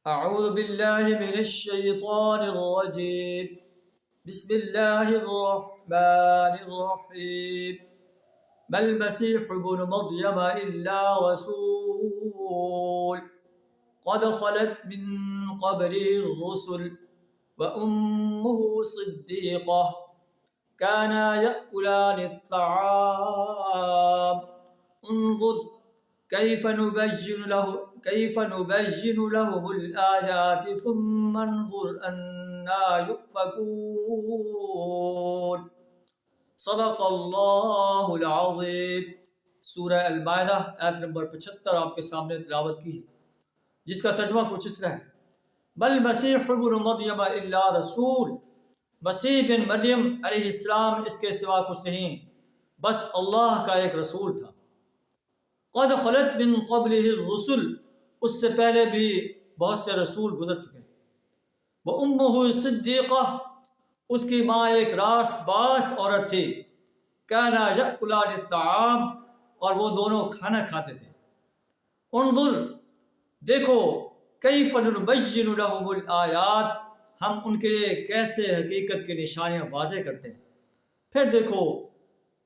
أعوذ بالله من الشيطان الرجيم بسم الله الرحمن الرحيم ما المسيح ابن مريم إلا رسول قد خلت من قبله الرسل وأمه صديقة كانا يأكلان الطعام انظر كيف نبين لهم الآيات ثم انظر أنا يؤفكون صدق اللہ العظیم۔ سورہ المائدہ آیت نمبر 75 آپ کے سامنے تلاوت کی ہے، جس کا ترجمہ کچھ اس طرح ہے: بل مسیح ابن مریم الا رسول، مسیح بن مریم علیہ السلام اس کے سوا کچھ نہیں، بس اللہ کا ایک رسول تھا۔ قد خلت من قبلہ الرسل، اس سے پہلے بھی بہت سے رسول گزر چکے ہیں۔ وامہ صدیقہ، اس کی ماں ایک راست باز عورت تھی۔ کانا یأکلان الطعام، اور وہ دونوں کھانا کھاتے تھے۔ انظر، دیکھو، کیف نبین لہم الآیات، ہم ان کے لیے کیسے حقیقت کی نشانیاں واضح کرتے ہیں۔ پھر دیکھو،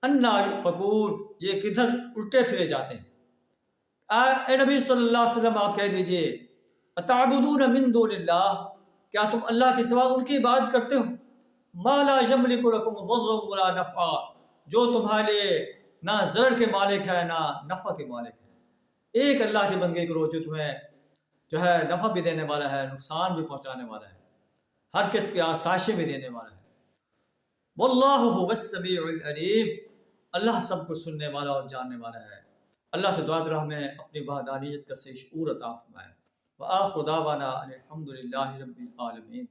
انا یؤفکون، یہ کدھر الٹے پھرے جاتے ہیں۔ اے نبی صلی اللہ علیہ وسلم، آپ کہہ دیجئے، اتعبدون من دون اللہ، کیا تم اللہ کے سوا ان کی عبادت کرتے ہو؟ ما لا یملک لکم ضرا ولا نفعا، جو تمہارے لیے نہ ضرر کے مالک ہے نہ نفع کے مالک ہے۔ ایک اللہ کی بندگی کرو جو تمہیں نفع بھی دینے والا ہے، نقصان بھی پہنچانے والا ہے، ہر قسم کی آسائشیں بھی دینے والا ہے۔ واللہ هو السمیع العلیم، اللہ سب کو سننے والا اور جاننے والا ہے۔ اللہ سے دعا کرو ہمیں اپنی وحدانیت کا صحیح شعور عطا فرمائے۔ وآخر دعوانا ان الحمد للہ رب العالمین۔